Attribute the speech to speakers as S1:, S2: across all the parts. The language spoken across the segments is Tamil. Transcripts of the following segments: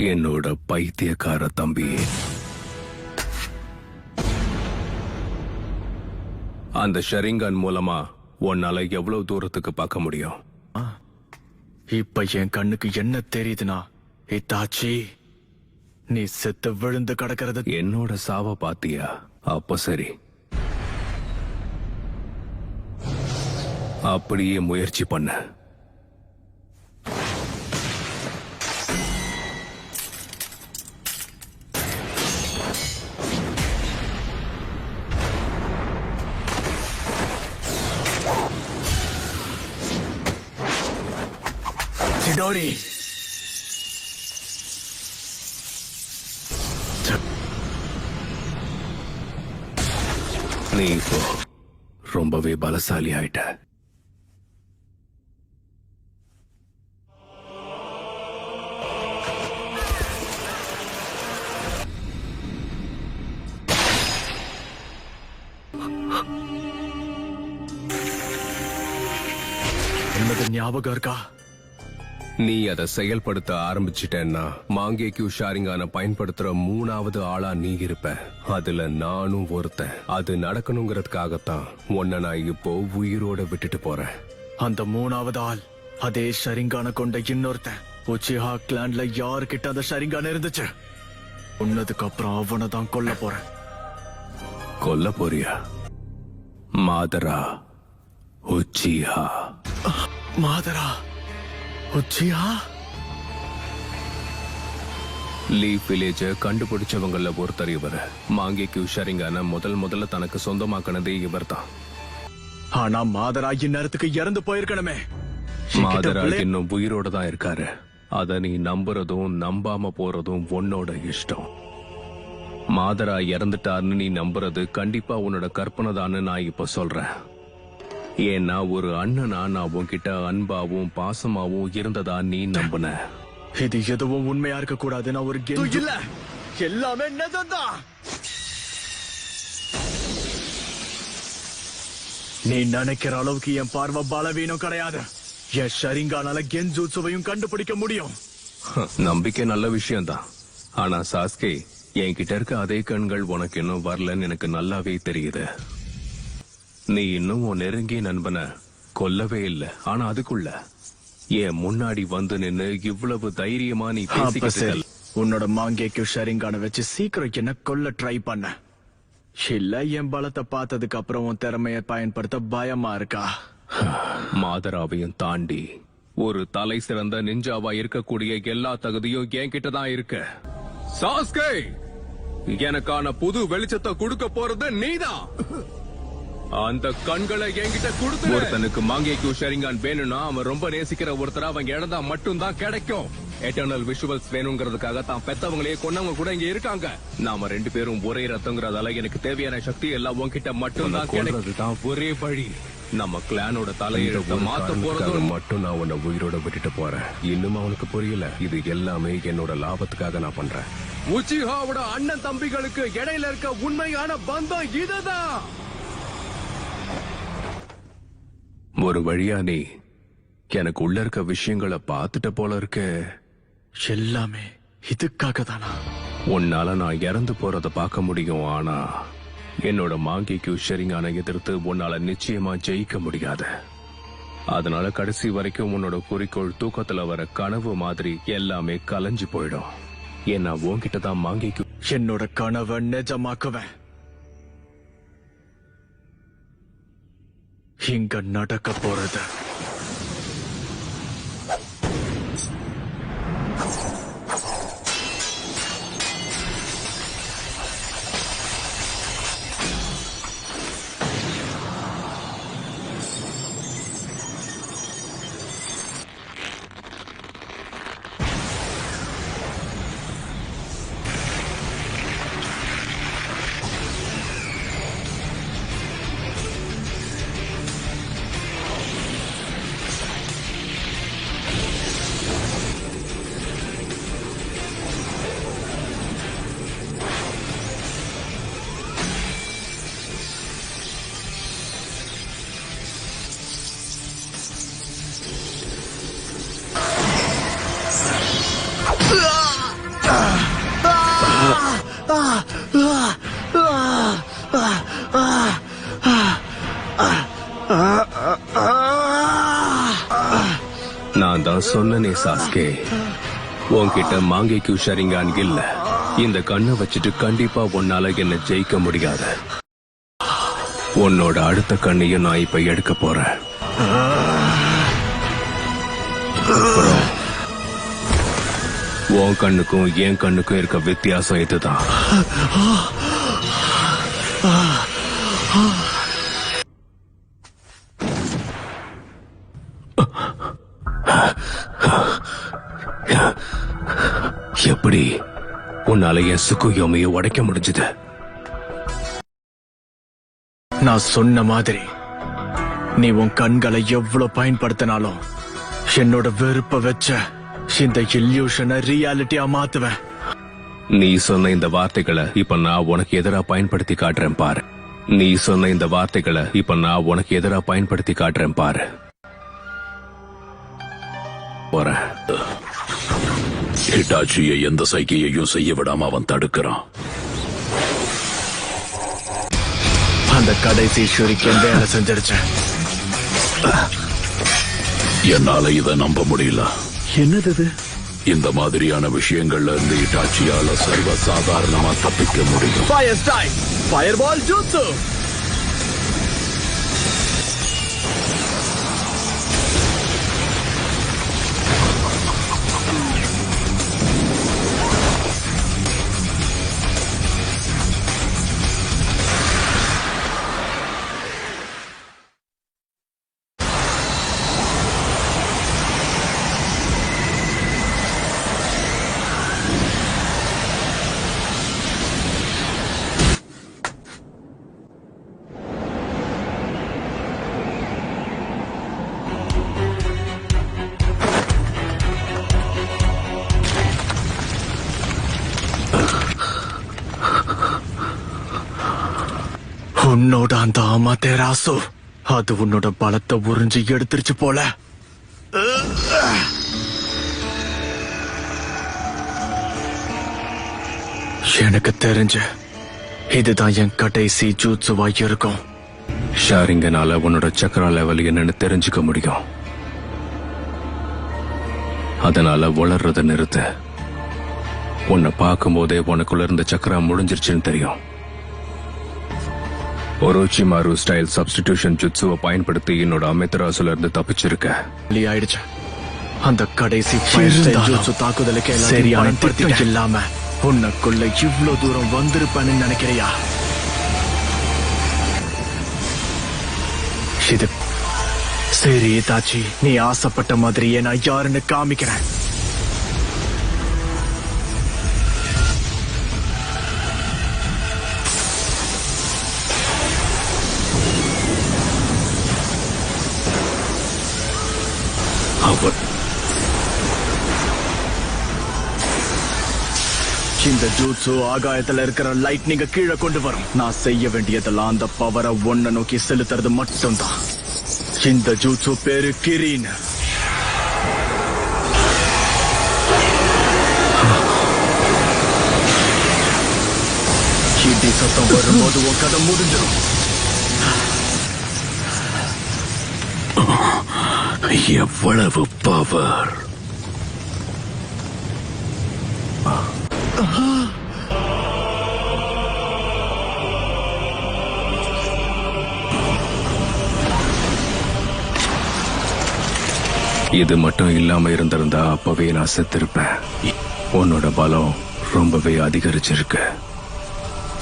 S1: என்னோட பைத்தியக்கார தம்பி. அந்த ஷரிங்கன் மூலமா உன்னால எவ்வளவு தூரத்துக்கு பார்க்க முடியும்?
S2: இப்ப என் கண்ணுக்கு என்ன தெரியுதுன்னா, இத்தாச்சி நீ செத்து விழுந்து கிடக்கிறது.
S1: என்னோட சாவ பாத்தியா? அப்ப சரி, அப்படியே முயற்சி பண்ண.
S2: சிடோரி,
S1: நீ இப்போ ரொம்பவே பலசாலி ஆயிட்ட.
S2: என்னது ஞாபகம் இருக்கா?
S1: நீ அதை செயல்படுத்த ஆரம்பிச்சிட்டேன்னா மாங்கேக்யூ ஷாரிங்கான பயன்படுத்துற 3வது ஆளா நீ இருப்ப. அதுல நானும் ஒருத்தன். அது நடக்கணுங்கிறதுக்காகத்தான் உன்னை நான் இப்போ உயிரோட விட்டுட்டு போறேன்.
S2: அந்த 3வது ஆள் அதே ஷரிங்கான கொண்ட இன்னொருத்தன். உச்சிஹா கிளான்ல யாருக்கிட்ட அந்த ஷரிங்கான இருந்துச்சு, உன்னதுக்கு அப்புறம் அவனை தான் கொல்ல போறேன்.
S1: கொல்ல போறியா? மாதரா உச்சிஹா.
S2: மாதரா உச்சிஹா?
S1: லீஃப் வில்லேஜ கண்டுபிடிச்சவங்கள ஒருத்தர் இவர். மாங்கேக்யூ ஷரிங்கான முதல்ல தனக்கு சொந்தமாக்கினதே இவர் தான்.
S2: ஆனா மாதரா இந்நேரத்துக்கு இறந்து போயிருக்கணுமே.
S1: மாதரா இன்னும் உயிரோட தான் இருக்காரு. அத நீ நம்புறதும் நம்பாம போறதும் உன்னோட இஷ்டம். மாதரா இறந்துட்டாருன்னு நீ நம்புறது கண்டிப்பா உன்னோட கற்பனை தான்னு நான் இப்ப சொல்றேன். ஏன்னா ஒரு அண்ணனா நான் உன்கிட்ட அன்பாவும் பாசமாவும் இருந்ததா நீ நம்புன.
S2: இது எதுவும் உண்மையா இருக்க கூடாது. நான் ஒரு இல்ல, எல்லாமே நிஜம்தான். நீ நினைக்கிற அளவுக்கு என் பார்வை பலவீனம் கிடையாது. என் ஷரிங்கானால கென்ஜூட்சுவையும் கண்டுபிடிக்க முடியும்.
S1: நம்பிக்கை நல்ல விஷயம்தான். ஆனா சாஸ்கே, என்கிட்ட இருக்க அதே கண்கள் உனக்கு இன்னும் வரலன்னு எனக்கு நல்லாவே தெரியுது. நீ இன்னும் உன் நெருங்கிய நண்பனை கொல்லவே இல்லை. ஆனா அதுக்குள்ள என் முன்னாடி வந்து நின்னு இவ்வளவு தைரியமா நீ பேசிக்கிட்டு.
S2: உன்னோட மாங்கேக்கு ஷரிங்கான வச்சு சீக்கிரம் என்ன கொல்ல ட்ரை பண்ண இல்ல? என் பலத்தை பார்த்ததுக்கு அப்புறம் உன் திறமையை பயன்படுத்த பயமா இருக்கா?
S1: மாதராவையும் தாண்டி ஒரு தலை சிறந்த நிஞ்சாவா இருக்கக்கூடிய எல்லா தகுதியும் என்கிட்ட தான் இருக்கு. சாஸ்கே, எனக்கான புது வெளிச்சத்தை கொடுக்க போறது நீதான். அந்த கண்களை என்கிட்ட கொடுத்து. ஒருத்தனுக்கு மாங்கேக்யூ ஷரிங்கான் வேணும்னா அவன் ரொம்ப நேசிக்கிற ஒருத்தர அவன் இழந்தா மட்டும்தான் கிடைக்கும். எட்டர்னல் விஷுவல்ஸ் வேணுங்கிறதுக்காக தான் பெத்தவங்களையே கொன்னவங்க கூட இங்க இருக்காங்க. நாம 2 பேரும் ஒரே ரத்தங்கிறதால எனக்கு தேவையான சக்தி எல்லாம் உன்கிட்ட மட்டும் தான் கிடைக்கிறதுதான் ஒரே வழி. நம்ம கிளானோட தலையெழுத்த மாத்த போறது மட்டும் நான் உன்னை உயிரோட விட்டுட்டு போறேன். இன்னும் அவனுக்கு புரியல. இது எல்லாமே என்னோட லாபத்துக்காக நான் பண்றேன். உச்சிஹாவோட அண்ணன் தம்பிகளுக்கு இடையில இருக்க உண்மையான பந்தம் இதுதான். ஒரு வழியா நீ எனக்கு உள்ள இருக்க விஷயங்களை பார்த்துட்ட போல இருக்கு.
S2: எல்லாமே இதுக்காக தானா?
S1: உன்னால நான் இறந்து போறத பார்க்க முடியும். ஆனா என்னோட மாங்கேக்யூ ஷரிங்கான எதிர்த்து உன்னால நிச்சயமா ஜெயிக்க முடியாது. அதனால கடைசி வரைக்கும் உன்னோட குறிக்கோள் தூக்கத்துல வர கனவு மாதிரி எல்லாமே கலைஞ்சு போயிடும். ஏன்னா உன்கிட்ட தான் மாங்கேக்யூ.
S2: என்னோட கனவை நிஜமாக்குவேன். இங்க நடக்க போறது
S1: நான் சொன்னனே சாஸ்கே, உன்கிட்ட மாங்கேக்கு ஷரிங்கான் இல்ல. இந்த கண்ணை வச்சுட்டு கண்டிப்பா உன்னால என்ன ஜெயிக்க முடியாது. உன்னோட அடுத்த கண்ணையும் நான் இப்ப எடுக்க போறேன். அப்புறம் உன் கண்ணுக்கும் என் கண்ணுக்கும் இருக்க வித்தியாசம் இதுதான். எப்படி உன்னால என் சுக்குயோமையை உடைக்க முடிஞ்சது?
S2: நான் சொன்ன மாதிரி நீ உன் கண்களை எவ்வளவு பயன்படுத்தினாலும் என்னோட வெறுப்ப வச்ச இந்த இல்யூஷனை ரியாலிட்டியா மாத்துவேன்.
S1: நீ சொன்ன இந்த வார்த்தைகளை இப்ப நான் உனக்கு எதிரா பயன்படுத்தி காட்டுறேன் பாரு. நீ சொன்ன இந்த வார்த்தைகளை இப்ப நான் உனக்கு எதிரா பயன்படுத்தி காட்டுறேன் பாரு. போறேன்.
S3: ஹிட்டாச்சியை எந்த சைகையையும் செய்ய விடாம அவன் தடுக்கிறான்.
S2: அந்த கடைசி ஷூரிக்கன் வேலை செஞ்சிருச்சேன்.
S3: என்னால இதை நம்ப முடியல.
S2: என்னது?
S3: இந்த மாதிரியான விஷயங்கள்ல இருந்து ஹிட்டாச்சியால சர்வ சாதாரணமா தப்பிக்க முடியும்.
S2: ஃபயர் ஸ்ட்ரைக், ஃபயர்பால் ஜூட்சு. உன்னோட அந்த அமாதேராசு அது உன்னோட பலத்தை உறிஞ்சி எடுத்துருச்சு போல. எனக்கு தெரிஞ்ச இதுதான் என் கடைசி ஜூட்சுவா இருக்கும்.
S1: ஷாரிங்கனால உன்னோட சக்கரா லெவல் என்னன்னு தெரிஞ்சுக்க முடியும். அதனால வளர்றத நிறுத்த. உன்னை பார்க்கும் போதே உனக்குள்ள இருந்த சக்கரா முடிஞ்சிருச்சுன்னு தெரியும். ஒரோச்சிமாரு ஸ்டைல் சப்ஸ்டிடியூஷன் ஜுட்சுவை பயன்படுத்தி என்னோட அமித்ராசுல இருந்து தப்பிச்சிருக்க.
S2: ஆயிடுச்சு. அந்த கடைசி ஜூட்சு தாக்குதலுக்கு சரியான திட்டம் இல்லாம உனக்குள்ள இவ்வளவு தூரம் வந்திருப்பேன்னு நினைக்கிறியா? இது சரி தாச்சி, நீ ஆசைப்பட்ட மாதிரியே நான் யாருன்னு காமிக்கிறேன். இந்த ஜூட்சு ஆகாயத்துல இருக்கிற லைட்னிங்க கீழே கொண்டு வரும். நான் செய்ய வேண்டியதெல்லாம் அந்த பவரை ஒன்ன நோக்கி செலுத்துறது மட்டும்தான். இந்த ஜூட்சு பேரு கிரீன். இடி சத்தம் வரும்போது உன் கதை முடிஞ்சிடும்.
S3: எவ்வளவு பவர்!
S1: இது மட்டும் இல்லாம இருந்திருந்தா அப்பவே நான் செத்திருப்பேன். உன்னோட பலம் ரொம்பவே அதிகரிச்சிருக்கு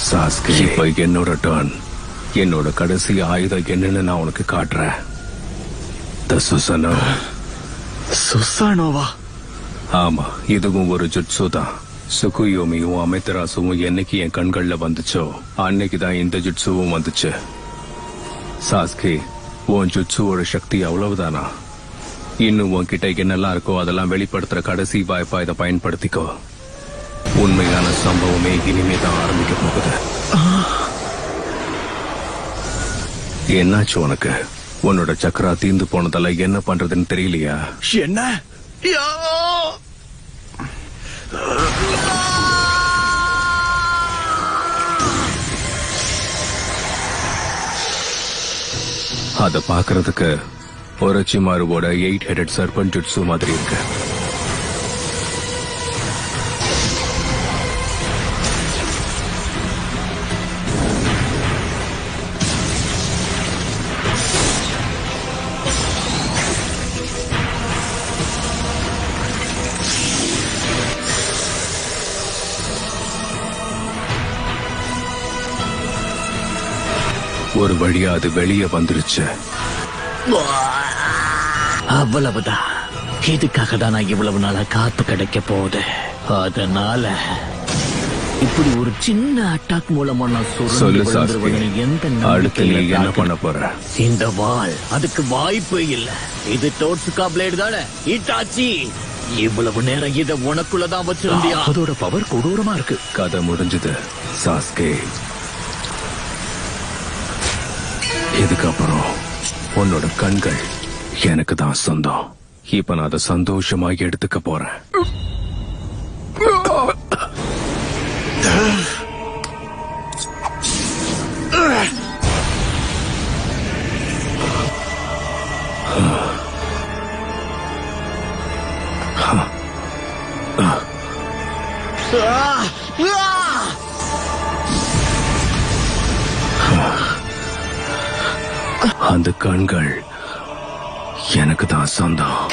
S1: சாஸ்கே. இப்ப என்னோட டர்ன். என்னோட கடைசி ஆயுதம் என்னன்னு நான் உனக்கு காட்டுறேன்.
S2: சுசானோவா?
S1: ஆமா, இதுவும் ஒரு ஜுட்சு தான். சுகுயோமியும் அமித்ராசுவும் என்னைக்கு என் கண்கள்ல வந்துச்சோ அன்னைக்குதான் இந்த ஜுட்சுவும் வந்துச்சு. சாஸ்கே, உன் ஜுட்சுவோட சக்தி அவ்வளவுதானா? இன்னும் உன்கிட்ட என்னெல்லாம் இருக்கோ அதெல்லாம் வெளிப்படுத்துற கடைசி வாய்ப்பா இதை பயன்படுத்திக்கோ. உண்மையான சம்பவமே இனிமேதான் ஆரம்பிக்க போகுது. என்னாச்சு உனக்கு? உன்னோட சக்கரா தீந்து போனதால என்ன பண்றதுன்னு தெரியலையா?
S2: என்ன?
S1: அத பாக்குறதுக்கு ஒரச்சிமாருவோட 8 ஹெடட் சர்பன் ஜுட்சு மாதிரி இருக்கு. ஒரு வழியா அது வெளியே வந்துருச்சு.
S4: அவ்வளவுதான். இதுக்காக தான் நான் இவ்வளவு நாளா காத்து கிடைக்க போகுது. அதனால இப்படி ஒரு சின்ன அட்டாக் மூலமா நான்
S1: சொல்லு
S4: சுருண்டு
S1: சாஸ்கே,
S4: விழுந்துருவேன்னு எந்த
S1: அடுத்து நீ
S4: நம்பிக்கையில
S1: என்ன பண்ண
S4: காத்து-
S1: போற?
S4: இந்த வாள் அதுக்கு வாய்ப்பு இல்ல. இது டோட்சுகா பிளேடு தானே இட்டாச்சி. இவ்வளவு நேரம் இத உனக்குள்ளதான் வச்சிருந்தியா?
S1: அதோட பவர் கொடூரமா இருக்கு. கதை முடிஞ்சது சாஸ்கே. இதுக்கப்புறம் உன்னோட கண்கள் எனக்கு தான் சொந்தம். இப்ப நான் அதை சந்தோஷமா எடுத்துக்க போறேன். அந்த கண்கள் எனக்கு தான் சொந்தம்.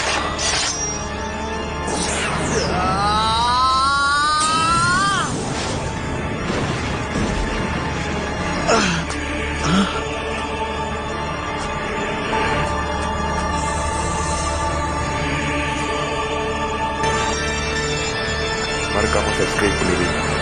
S5: Márcame subscribe, please.